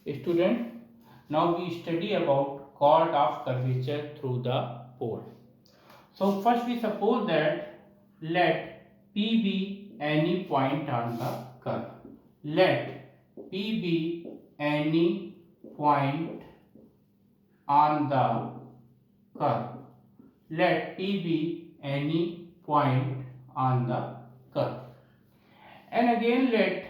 Student, now we study about chord of curvature through the pole. So first we suppose that let P be any point on the curve. Let P be any point on the curve. Let P be any point on the curve. And again let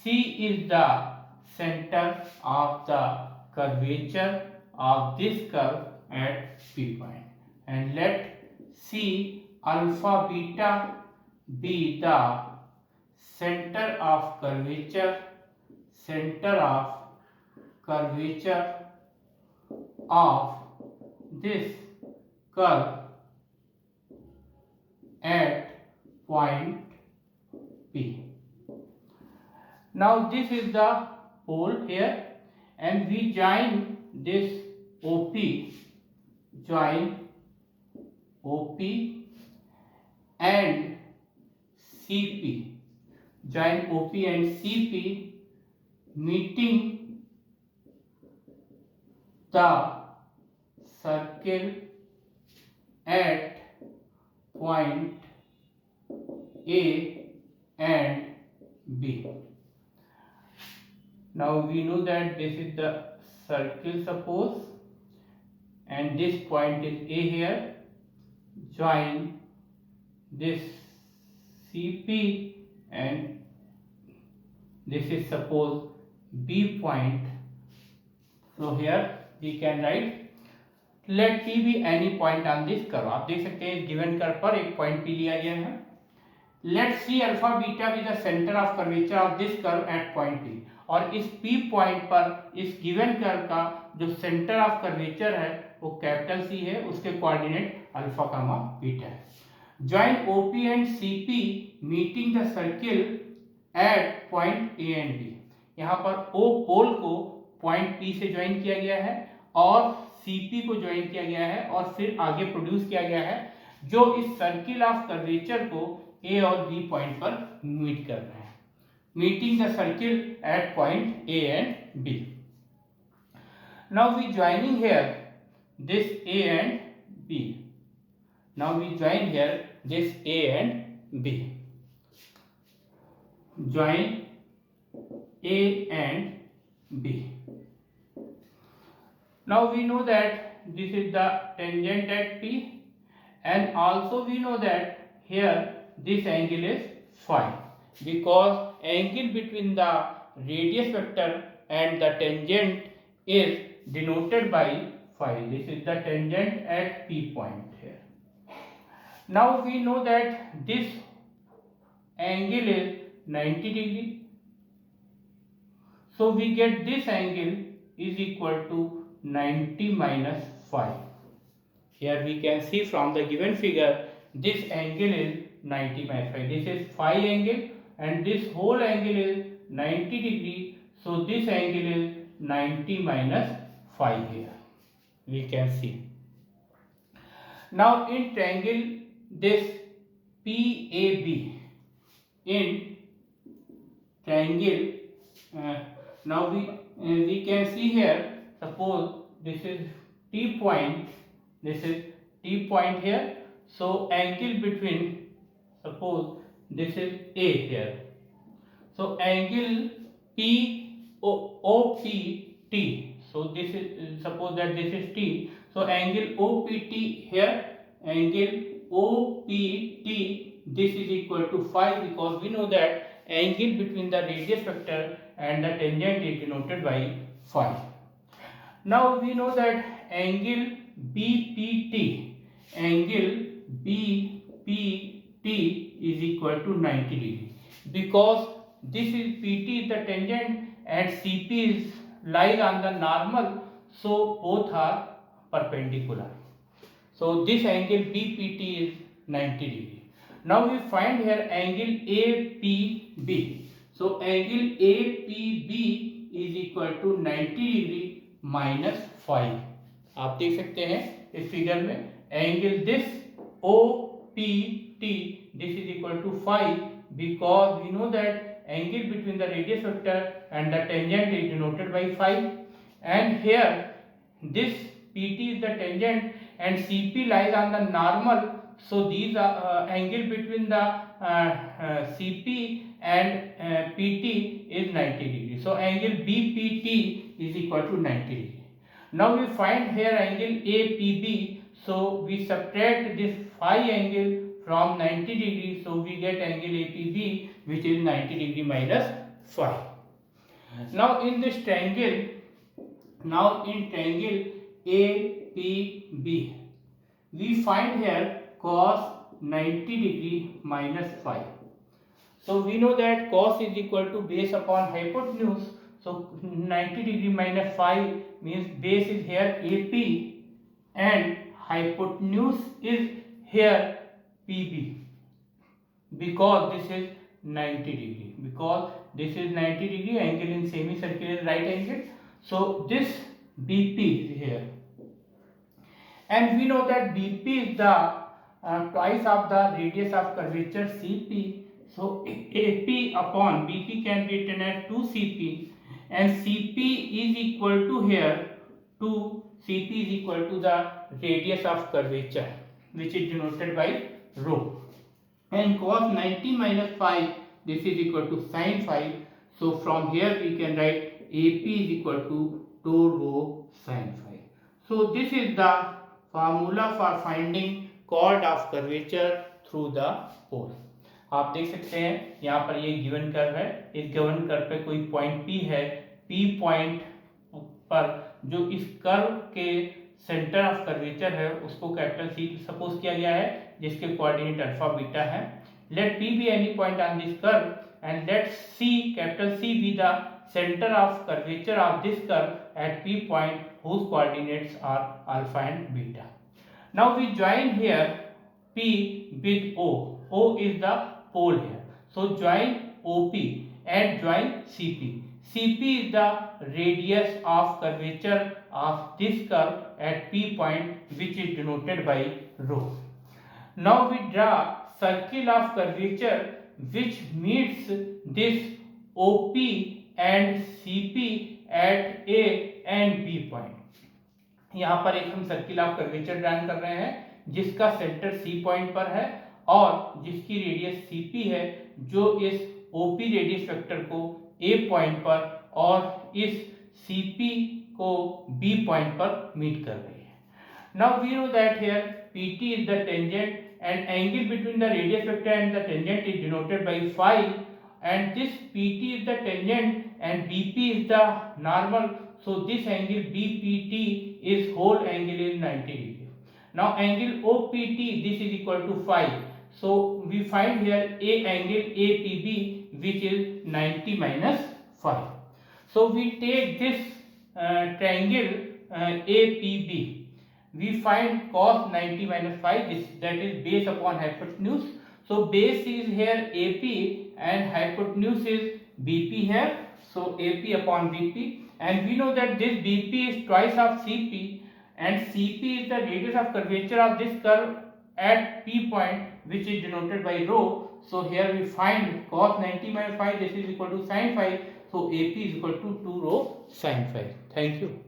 C is the center of the curvature of this curve at P point. And let C alpha beta be the center of curvature of this curve at point P. Now this is the pole here, and we join this OP, and CP, join OP and CP, meeting the circle at point A and B. Now we know that this is the circle, suppose, and this point is A here. Join this CP and this is suppose B point. So here we can write let P be any point on this curve. आप देख सकते हैं given curve पर एक point P लिया गया है. Let C alpha beta be the center of curvature of this curve at point P. और इस P पॉइंट पर इस गिवन कर्व का जो सेंटर ऑफ कर्वेचर है वो कैपिटल C है, उसके कोऑर्डिनेट अल्फा कामा बीटा है. Join OP and CP meeting the circle eight point A and B. यहाँ पर O पोल को पॉइंट P से ज्वाइन किया गया है और CP को ज्वाइन किया गया है और फिर आगे प्रोड्यूस किया गया है जो इस सर्किल ऑफ कर्वेचर को A और B पॉइंट पर मीट कर रहे हैं. Meeting the circle at point A and B. Now we joining here this A and B. Now we join here this A and B. Join A and B. Now we know that this is the tangent at P, and also we know that here this angle is phi, because angle between the radius vector and the tangent is denoted by phi. This is the tangent at P point here. Now we know that this angle is 90 degree. So we get this angle is equal to 90 minus phi. Here we can see from the given figure this angle is 90 minus phi. This is phi angle and this whole angle is 90 degree. So this angle is 90 minus phi here. We can see. Now in triangle this PAB, in triangle, now we can see here, suppose this is T point, this is T point here. So angle between, suppose this is A here. So angle OPT. So this is, suppose that this is T. So angle OPT here, angle OPT, this is equal to phi, because we know that angle between the radius vector and the tangent is denoted by phi. Now we know that angle BPT, is equal to 90 degree, because this is PT is the tangent and CP is lies on the normal, so both are perpendicular. So this angle BPT is 90 degree. Now we find here angle APB. So angle APB is equal to 90 degree minus phi. आप देख सकते हैं इस figure में angle this OPT, this is equal to phi, because we know that angle between the radius vector and the tangent is denoted by phi, and here this PT is the tangent and CP lies on the normal, so these are angle between the CP and PT is 90 degree. So angle BPT is equal to 90 degree. Now we find here angle APB, so we subtract this phi angle from 90 degree, so we get angle APB, which is 90 degree minus phi. Now in this triangle, APB, we find here cos 90 degree minus phi. So we know that cos is equal to base upon hypotenuse. So 90 degree minus phi means base is here AP and hypotenuse is here PB, because this is 90 degree. Because this is 90 degree, angle in semicircle is right angle. So this BP is here. And we know that BP is the twice of the radius of curvature CP. So AP upon BP can be written as 2CP, and CP is equal to here 2, CP is equal to the radius of curvature, which is denoted by rho. And cos 90 minus phi, this is equal to sin phi. So from here we can write AP is equal to 2 rho sin phi. So this is the formula for finding chord of curvature through the pole. आप देख सकते हैं यहाँ पर ये given curve है, इस given curve पे कोई पॉइंट P है, P पॉइंट पर जो इस कर्व के सेंटर ऑफ कर्वेचर है उसको कैपिटल C सपोज किया गया है, जिसके कोऑर्डिनेट अल्फा बीटा है. Let P be any point on this curve and let C capital C be the center of curvature of this curve at P point whose coordinates are alpha and beta. Now we join here P with O. O is the pole here. So join OP and join CP. CP is the radius of curvature of this curve at P point, which is denoted by rho. Now we draw circle of curvature which meets this OP and CP at A and B point. यहाँ पर एक हम circle of curvature drawing कर रहे हैं जिसका centre C point पर है और जिसकी रेडियस CP है, जो इस OP रेडियस वेक्टर को A पॉइंट पर और इस CP को B पॉइंट पर मीट कर रही है. Now we know that here PT is the tangent and angle between the radius vector and the tangent is denoted by phi, and this PT is the tangent and BP is the normal. So this angle BPT is whole angle is 90 degree. Now angle OPT, this is equal to phi. So we find here a angle APB, which is 90 minus phi. So we take this triangle APB. We find cos 90 minus phi, this that is base upon hypotenuse. So base is here AP and hypotenuse is BP here. So AP upon BP, and we know that this BP is twice of CP, and CP is the radius of curvature of this curve at P point, which is denoted by rho. So here we find cos 90 minus phi, this is equal to sin phi. So AP is equal to 2 rho sin phi. Thank you.